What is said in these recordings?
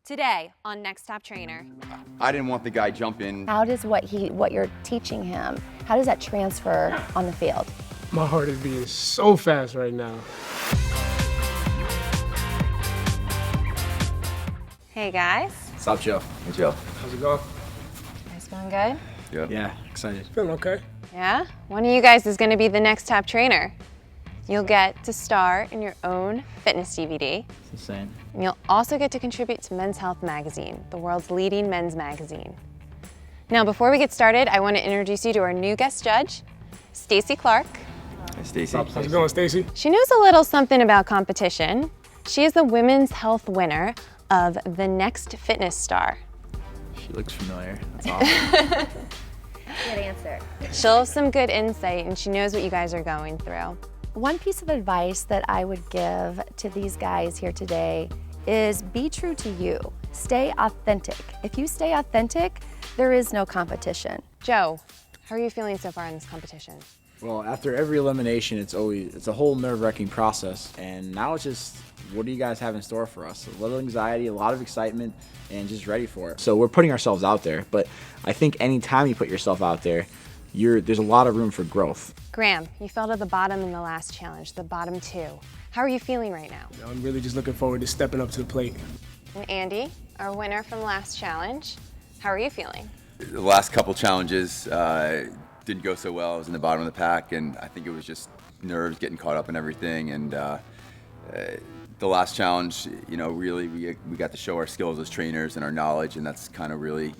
Today on Next Top Trainer. I didn't want the guy jumping. How does what you're teaching him, how does that transfer on the field? My heart is beating so fast right now. Hey guys. What's up, Joe? Hey, Joe. How's it going? You guys feeling good? Yep. Yeah, excited. Feeling okay. Yeah? One of you guys is gonna be the next top trainer. You'll get to star in your own fitness DVD. It's insane. And you'll also get to contribute to Men's Health magazine, the world's leading men's magazine. Now, before we get started, I want to introduce you to our new guest judge, Stacy Clark. Hey, Stacy. How's it going, Stacy? She knows a little something about competition. She is the Women's Health winner of the Next Fitness Star. She looks familiar. That's awesome. Good answer. She'll have some good insight, and she knows what you guys are going through. One piece of advice that I would give to these guys here today is be true to you. Stay authentic. If you stay authentic, there is no competition. Joe, how are you feeling so far in this competition? Well, after every elimination, it's a whole nerve-wracking process. And now it's just, what do you guys have in store for us? A little anxiety, a lot of excitement, and just ready for it. So we're putting ourselves out there, but I think anytime you put yourself out there, there's a lot of room for growth. Graham, you fell to the bottom in the last challenge, the bottom two. How are you feeling right now? I'm really just looking forward to stepping up to the plate. And Andy, our winner from last challenge, how are you feeling? The last couple challenges didn't go so well. I was in the bottom of the pack, and I think it was just nerves getting caught up in everything. And the last challenge, really we got to show our skills as trainers and our knowledge, and that's kind of really,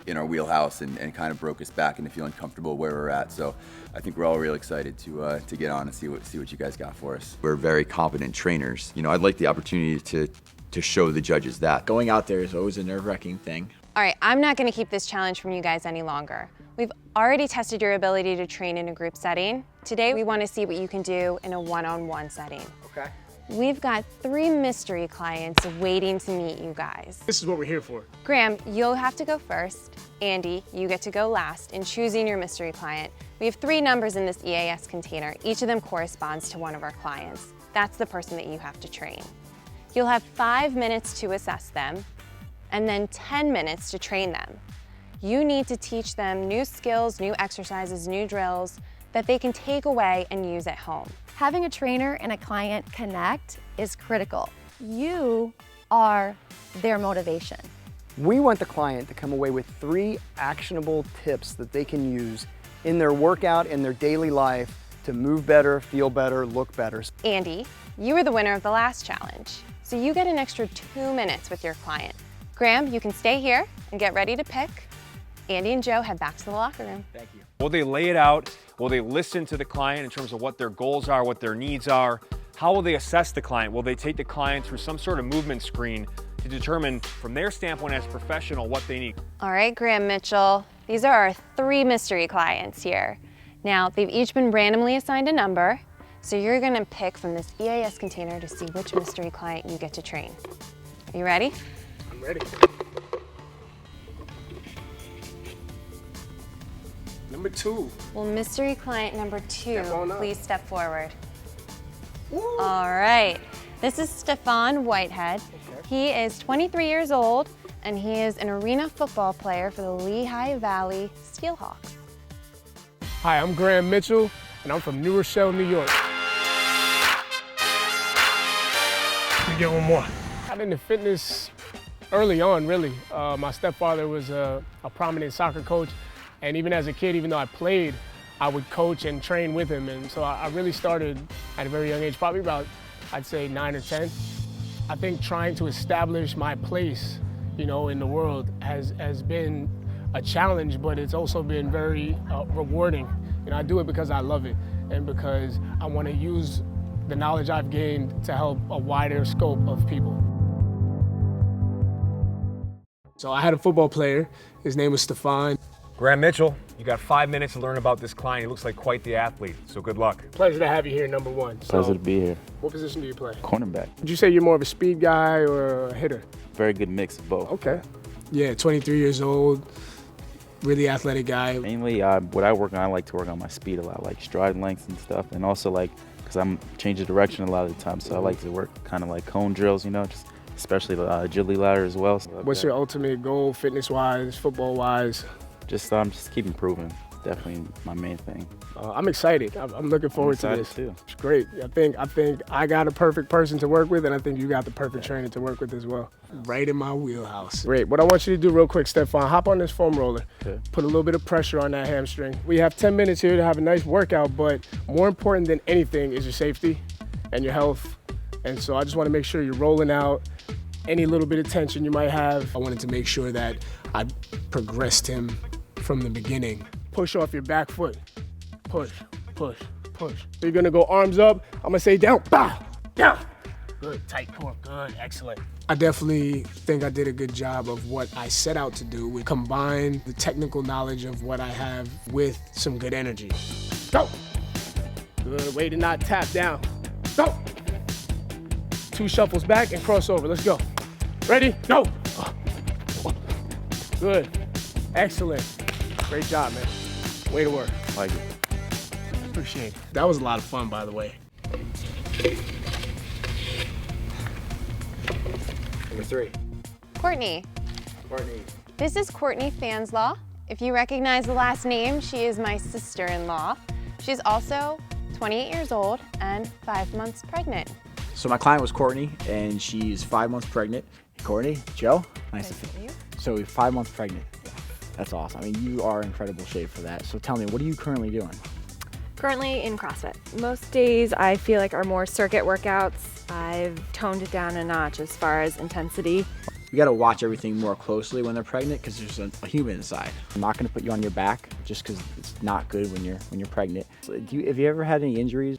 in our wheelhouse and kind of broke us back into feeling comfortable where we're at. So I think we're all really excited to get on and see what you guys got for us. We're very competent trainers. I'd like the opportunity to show the judges that. Going out there is always a nerve-wracking thing. All right, I'm not gonna keep this challenge from you guys any longer. We've already tested your ability to train in a group setting. Today, we wanna see what you can do in a one-on-one setting. Okay. We've got 3 mystery clients waiting to meet you guys. This is what we're here for. Graham, you'll have to go first. Andy, you get to go last in choosing your mystery client. We have 3 numbers in this EAS container. Each of them corresponds to one of our clients. That's the person that you have to train. You'll have 5 minutes to assess them, and then 10 minutes to train them. You need to teach them new skills, new exercises, new drills that they can take away and use at home. Having a trainer and a client connect is critical. You are their motivation. We want the client to come away with 3 actionable tips that they can use in their workout and their daily life to move better, feel better, look better. Andy, you were the winner of the last challenge, so you get an extra 2 minutes with your client. Graham, you can stay here and get ready to pick. Andy and Joe head back to the locker room. Thank you. Will they lay it out? Will they listen to the client in terms of what their goals are, what their needs are? How will they assess the client? Will they take the client through some sort of movement screen to determine from their standpoint as a professional what they need? All right, Graham Mitchell, these are our 3 mystery clients here. Now, they've each been randomly assigned a number, so you're gonna pick from this EAS container to see which mystery client you get to train. Are you ready? I'm ready. Number 2. Well, mystery client number 2, Step on up. please step forward. All right, this is Stefan Whitehead. He is 23 years old, and he is an arena football player for the Lehigh Valley Steelhawks. Hi, I'm Graham Mitchell, and I'm from New Rochelle, New York. Let me get one more. Got into fitness early on, really. My stepfather was a prominent soccer coach, and even as a kid, even though I played, I would coach and train with him. And so I really started at a very young age, probably about, I'd say 9 or 10. I think trying to establish my place, in the world has been a challenge, but it's also been very rewarding. I do it because I love it and because I want to use the knowledge I've gained to help a wider scope of people. So I had a football player, his name was Stefan. Graham Mitchell, you got 5 minutes to learn about this client. He looks like quite the athlete, so good luck. Pleasure to have you here, number 1. Pleasure to be here. What position do you play? Cornerback. Would you say you're more of a speed guy or a hitter? Very good mix of both. Okay. Yeah, 23 years old, really athletic guy. Mainly, what I work on, I like to work on my speed a lot, like stride lengths and stuff, and also because I'm changing direction a lot of the time, so I like to work kind of like cone drills, just especially the agility ladder as well. What's your ultimate goal, fitness-wise, football-wise? Just keep improving. Definitely my main thing. I'm excited. I'm looking forward to this. Too. It's great. I think I got a perfect person to work with, and I think you got the perfect trainer to work with as well. Right in my wheelhouse. Great. What I want you to do real quick, Stefan, hop on this foam roller. Okay. Put a little bit of pressure on that hamstring. We have 10 minutes here to have a nice workout, but more important than anything is your safety and your health. And so I just want to make sure you're rolling out any little bit of tension you might have. I wanted to make sure that I progressed him from the beginning. Push off your back foot. Push, push, push. So you're gonna go arms up. I'm gonna say down, bow, down. Good, tight core, good, excellent. I definitely think I did a good job of what I set out to do. We combine the technical knowledge of what I have with some good energy. Go. Good, way to not tap down. Go. 2 shuffles back and cross over, let's go. Ready, go. Good, excellent. Great job, man. Way to work. Like it. Appreciate it. That was a lot of fun, by the way. Number 3. Courtney. This is Courtney Fanslaw. If you recognize the last name, she is my sister-in-law. She's also 28 years old and 5 months pregnant. So my client was Courtney, and she's 5 months pregnant. Courtney, Joe, nice to meet you. So you're 5 months pregnant. That's awesome. I mean, you are in incredible shape for that. So tell me, what are you currently doing? Currently in CrossFit. Most days I feel like are more circuit workouts. I've toned it down a notch as far as intensity. You got to watch everything more closely when they're pregnant because there's a human inside. I'm not going to put you on your back just because it's not good when you're pregnant. So have you ever had any injuries?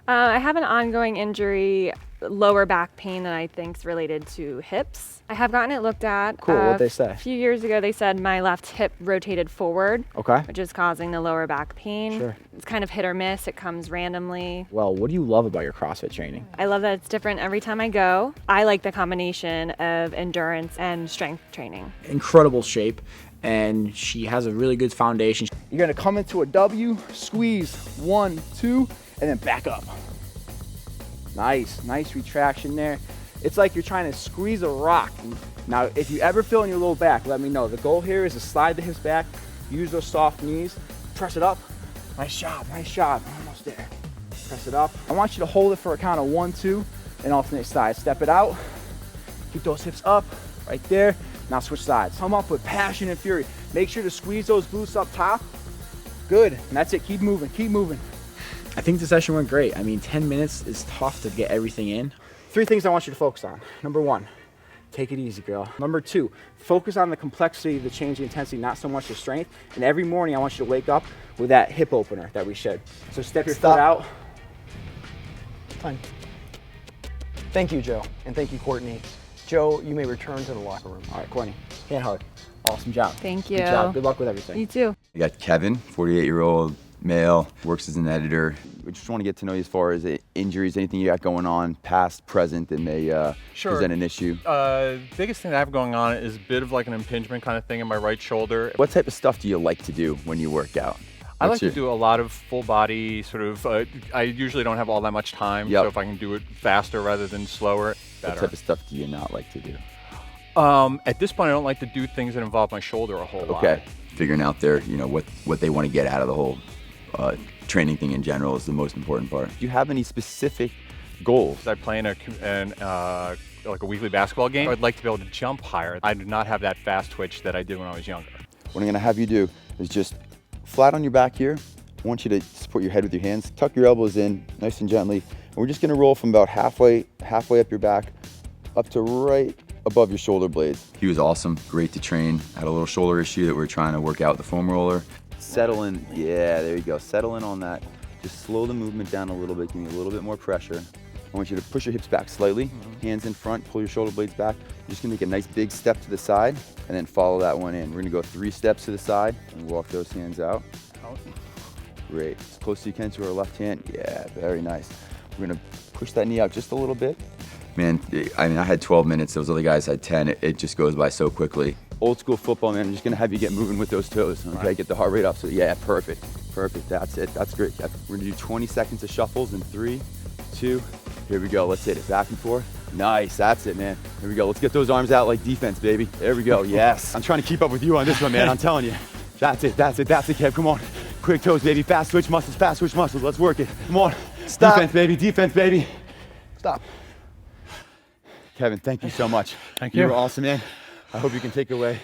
I have an ongoing injury, lower back pain that I think is related to hips. I have gotten it looked at. Cool, what'd they say? A few years ago they said my left hip rotated forward, Okay. which is causing the lower back pain. Sure. It's kind of hit or miss, it comes randomly. Well, what do you love about your CrossFit training? I love that it's different every time I go. I like the combination of endurance and strength training. Incredible shape, and she has a really good foundation. You're gonna come into a W, squeeze, 1, 2, and then back up. Nice retraction there. It's like you're trying to squeeze a rock. Now, if you ever feel in your low back, let me know. The goal here is to slide the hips back, use those soft knees, press it up. Nice job. Almost there. Press it up. I want you to hold it for a count of 1, 2, and alternate sides. Step it out. Keep those hips up, right there. Now switch sides. Come up with passion and fury. Make sure to squeeze those glutes up top. Good, and that's it. Keep moving. I think the session went great. I mean, 10 minutes is tough to get everything in. 3 things I want you to focus on. Number 1, take it easy, girl. Number 2, focus on the complexity, the change in intensity, not so much the strength. And every morning I want you to wake up with that hip opener that we showed. So step your foot out. Fine. Thank you, Joe, and thank you, Courtney. Joe, you may return to the locker room. All right, Courtney, hand hug. Awesome job. Thank you. Good job. Good luck with everything. You too. We got Kevin, 48-year-old male, works as an editor. We just want to get to know you as far as injuries, anything you got going on, past, present, that may present an issue. Biggest thing that I have going on is a bit of like an impingement kind of thing in my right shoulder. What type of stuff do you like to do when you work out? I like to do a lot of full body sort of, I usually don't have all that much time, so if I can do it faster rather than slower, better. What type of stuff do you not like to do? At this point, I don't like to do things that involve my shoulder a whole lot. Okay, figuring out their, what they want to get out of the whole training thing in general is the most important part. Do you have any specific goals? I play in like a weekly basketball game. I'd like to be able to jump higher. I do not have that fast twitch that I did when I was younger. What I'm gonna have you do is just flat on your back here. I want you to support your head with your hands. Tuck your elbows in nice and gently. And we're just gonna roll from about halfway up your back up to right above your shoulder blades. He was awesome, great to train. Had a little shoulder issue that we're trying to work out with the foam roller. Settle in, yeah, there you go. Settle in on that. Just slow the movement down a little bit, give me a little bit more pressure. I want you to push your hips back slightly, hands in front, pull your shoulder blades back. You're just gonna make a nice big step to the side and then follow that one in. We're gonna go 3 steps to the side and walk those hands out. Great, as close as you can to our left hand. Yeah, very nice. We're gonna push that knee out just a little bit. Man, I mean, I had 12 minutes, those other guys had 10. It just goes by so quickly. Old school football, man, I'm just gonna have you get moving with those toes, okay? Right. Get the heart rate up, so yeah, perfect, that's it, that's great. We're gonna do 20 seconds of shuffles in 3, 2, here we go, let's hit it, back and forth. Nice, that's it, man. Here we go. Let's get those arms out like defense, baby. There we go, yes. I'm trying to keep up with you on this one, man, I'm telling you. That's it, Kev, come on. Quick toes, baby, fast switch muscles, let's work it. Come on. Stop. Defense, baby. Stop. Kevin, thank you so much. Thank you. You were awesome, man. I hope you can take away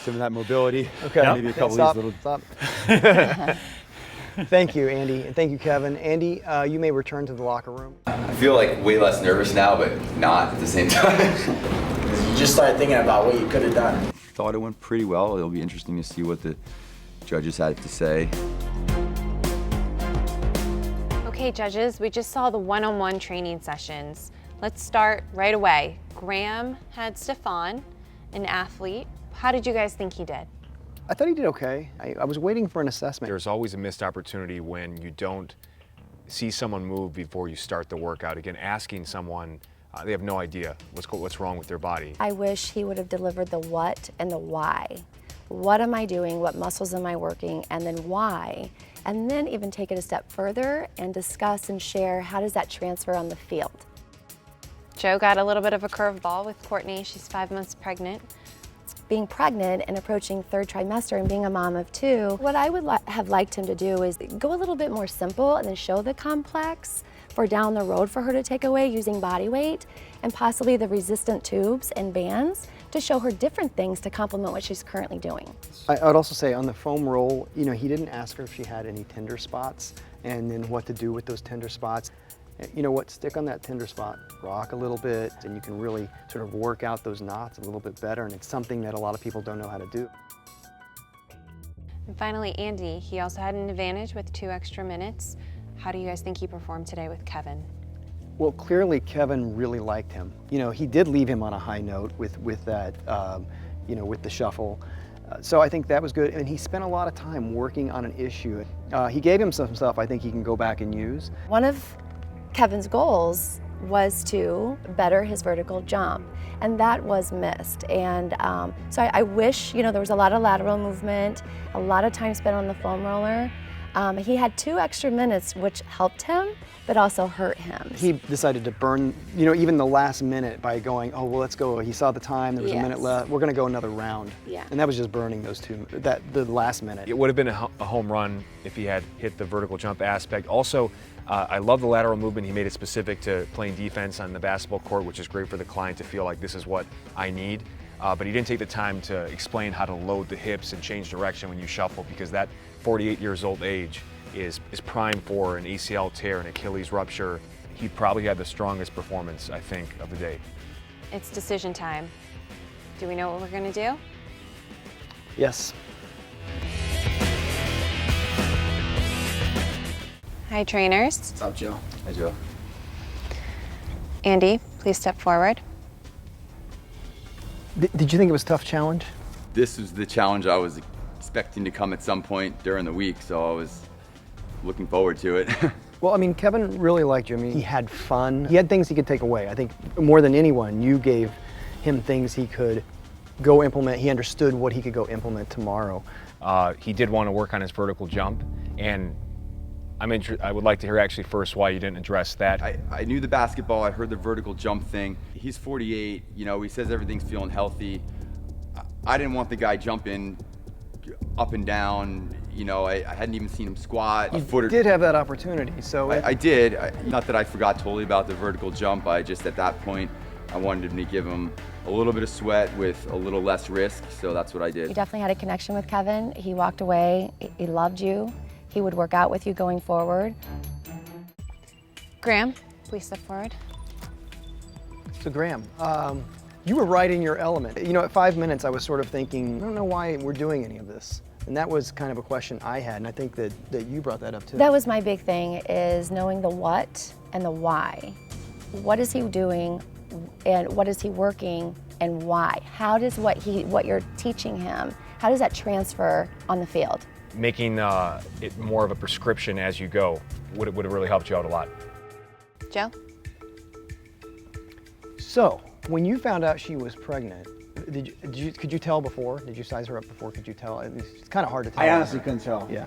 some of that mobility. Okay. Maybe a couple of these little... Stop. Thank you, Andy, and thank you, Kevin. Andy, you may return to the locker room. I feel like way less nervous now, but not at the same time. You just started thinking about what you could have done. Thought it went pretty well. It'll be interesting to see what the judges had to say. Okay, judges, we just saw the one-on-one training sessions. Let's start right away. Graham had Stefan, an athlete. How did you guys think he did? I thought he did okay. I was waiting for an assessment. There's always a missed opportunity when you don't see someone move before you start the workout. Again, asking someone, they have no idea what's wrong with their body. I wish he would have delivered the what and the why. What am I doing? What muscles am I working? And then why? And then even take it a step further and discuss and share how does that transfer on the field. Joe got a little bit of a curveball with Courtney. She's 5 months pregnant. Being pregnant and approaching third trimester and being a mom of 2, what I would have liked him to do is go a little bit more simple and then show the complex for down the road for her to take away using body weight and possibly the resistant tubes and bands to show her different things to complement what she's currently doing. I would also say on the foam roll, you know, he didn't ask her if she had any tender spots and then what to do with those tender spots. You know what, stick on that tender spot, rock a little bit, and you can really sort of work out those knots a little bit better, and it's something that a lot of people don't know how to do. And finally, Andy, he also had an advantage with 2 extra minutes. How do you guys think he performed today with Kevin? Well, clearly Kevin really liked him. You know, he did leave him on a high note with that, you know, with the shuffle. So I think that was good, and he spent a lot of time working on an issue. He gave him some stuff I think he can go back and use. One of Kevin's goals was to better his vertical jump, and that was missed. And so I wish, you know, there was a lot of lateral movement, a lot of time spent on the foam roller. He had 2 extra minutes, which helped him, but also hurt him. He decided to burn, you know, even the last minute by going, oh, well, let's go. He saw the time, there was a minute left. We're gonna go another round. Yeah. And that was just burning those 2, the last minute. It would have been a home run if he had hit the vertical jump aspect. Also, I love the lateral movement. He made it specific to playing defense on the basketball court, which is great for the client to feel like this is what I need. But he didn't take the time to explain how to load the hips and change direction when you shuffle, because that 48 years old age is primed for an ACL tear, an Achilles rupture. He probably had the strongest performance, I think, of the day. It's decision time. Do we know what we're gonna do? Yes. Hi, trainers. What's up, Joe? Hi, Joe. Andy, please step forward. Did you think it was a tough challenge? This was the challenge I was expecting to come at some point during the week, so I was looking forward to it. Well, I mean, Kevin really liked you. I mean, he had fun. He had things he could take away. I think more than anyone, you gave him things he could go implement. He understood what he could go implement tomorrow. He did want to work on his vertical jump, and I would like to hear actually first why you didn't address that. I knew the basketball, I heard the vertical jump thing. He's 48, you know, he says everything's feeling healthy. I didn't want the guy jumping up and down, you know, I hadn't even seen him squat. You did have that opportunity, so. I did, not that I forgot totally about the vertical jump, I just at that point, I wanted to give him a little bit of sweat with a little less risk, so that's what I did. You definitely had a connection with Kevin. He walked away, he loved you. He would work out with you going forward. Graham, please step forward. So Graham, you were right in your element. You know, at 5 minutes, I was sort of thinking, I don't know why we're doing any of this. And that was kind of a question I had, and I think that you brought that up too. That was my big thing, is knowing the what and the why. What is he doing, and what is he working, and why? How does what you're teaching him, how does that transfer on the field? Making it more of a prescription as you go would have really helped you out a lot. Joe? So, when you found out she was pregnant, could you tell before? Did you size her up before? Could you tell? It's kind of hard to tell. I honestly couldn't tell. Yeah.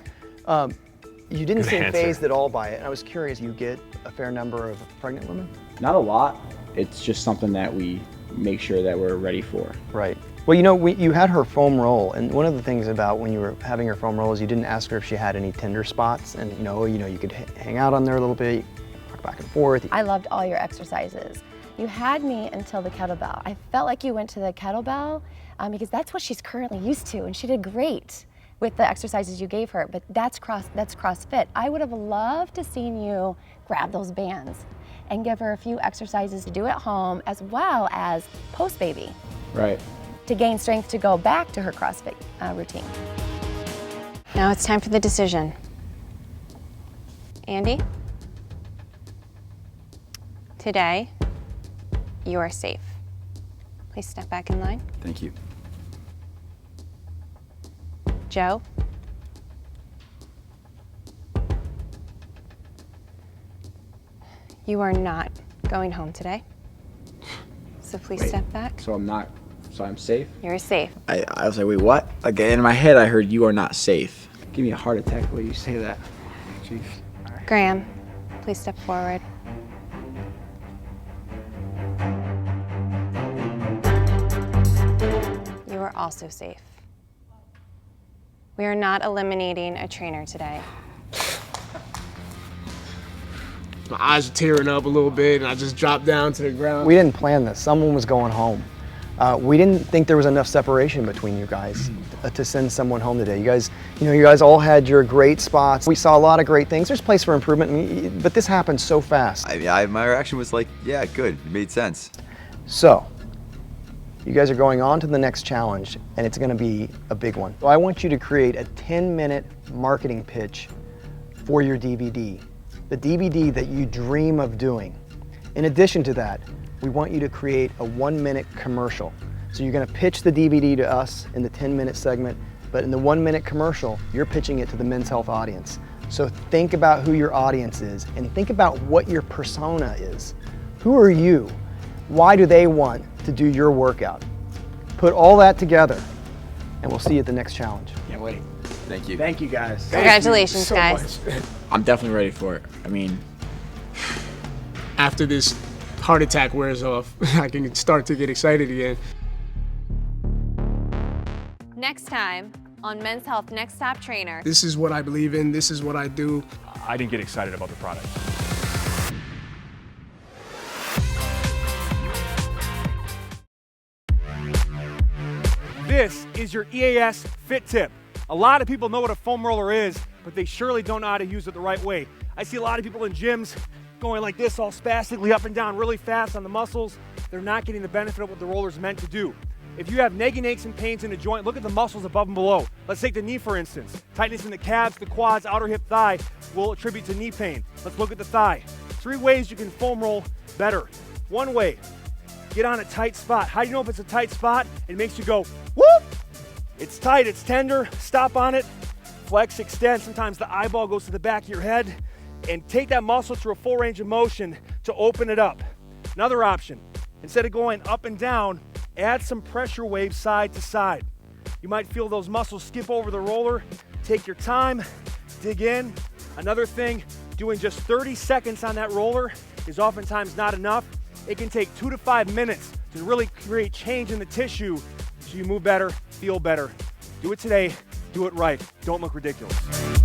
You didn't Good seem answer. fazed at all by it. And I was curious, you get a fair number of pregnant women? Not a lot. it's just something that we make sure that we're ready for. Right. Well, you know, you had her foam roll, and one of the things about when you were having her foam roll is you didn't ask her if she had any tender spots, and you could hang out on there a little bit, rock back and forth. I loved all your exercises. You had me until the kettlebell. I felt like you went to the kettlebell because that's what she's currently used to, and she did great with the exercises you gave her, but that's CrossFit. I would have loved to seen you grab those bands and give her a few exercises to do at home as well as post-baby. Right. To gain strength to go back to her CrossFit routine. Now it's time for the decision. Andy, today you are safe. Please step back in line. Thank you. Joe, you are not going home today. So please Wait, step back. So I'm safe? You're safe. I was like, wait, what? Like, in my head, I heard you are not safe. Give me a heart attack the way you say that. Jeez. Right. Graham, please step forward. You are also safe. We are not eliminating a trainer today. My eyes are tearing up a little bit, and I just dropped down to the ground. We didn't plan this. Someone was going home. We didn't think there was enough separation between you guys to send someone home today. You guys all had your great spots. We saw a lot of great things. There's place for improvement, but this happened so fast. My reaction was like, yeah, good. It made sense. So, you guys are going on to the next challenge, and it's gonna be a big one. So I want you to create a 10-minute marketing pitch for your DVD, the DVD that you dream of doing. In addition to that, we want you to create a 1-minute commercial. So you're gonna pitch the DVD to us in the 10-minute segment, but in the 1-minute commercial, you're pitching it to the Men's Health audience. So think about who your audience is, and think about what your persona is. Who are you? Why do they want to do your workout? Put all that together, and we'll see you at the next challenge. Can't wait. Thank you. Thank you, guys. Congratulations, so guys. much. I'm definitely ready for it. I mean, After this heart attack wears off, I can start to get excited again. Next time on Men's Health Next Top Trainer. This is what I believe in. This is what I do. I didn't get excited about the product. This is your EAS Fit Tip. A lot of people know what a foam roller is, but they surely don't know how to use it the right way. I see a lot of people in gyms going like this, all spastically up and down really fast on the muscles. They're not getting the benefit of what the roller's meant to do. If you have nagging aches and pains in a joint, look at the muscles above and below. Let's take the knee, for instance. Tightness in the calves, the quads, outer hip, thigh will attribute to knee pain. Let's look at the thigh. 3 ways you can foam roll better. 1 way, get on a tight spot. How do you know if it's a tight spot? It makes you go, whoop! It's tight, it's tender, stop on it, flex, extend. Sometimes the eyeball goes to the back of your head, and take that muscle through a full range of motion to open it up. Another option, instead of going up and down, add some pressure waves side to side. You might feel those muscles skip over the roller. Take your time, dig in. Another thing, doing just 30 seconds on that roller is oftentimes not enough. It can take 2 to 5 minutes to really create change in the tissue so you move better, feel better. Do it today, do it right. Don't look ridiculous.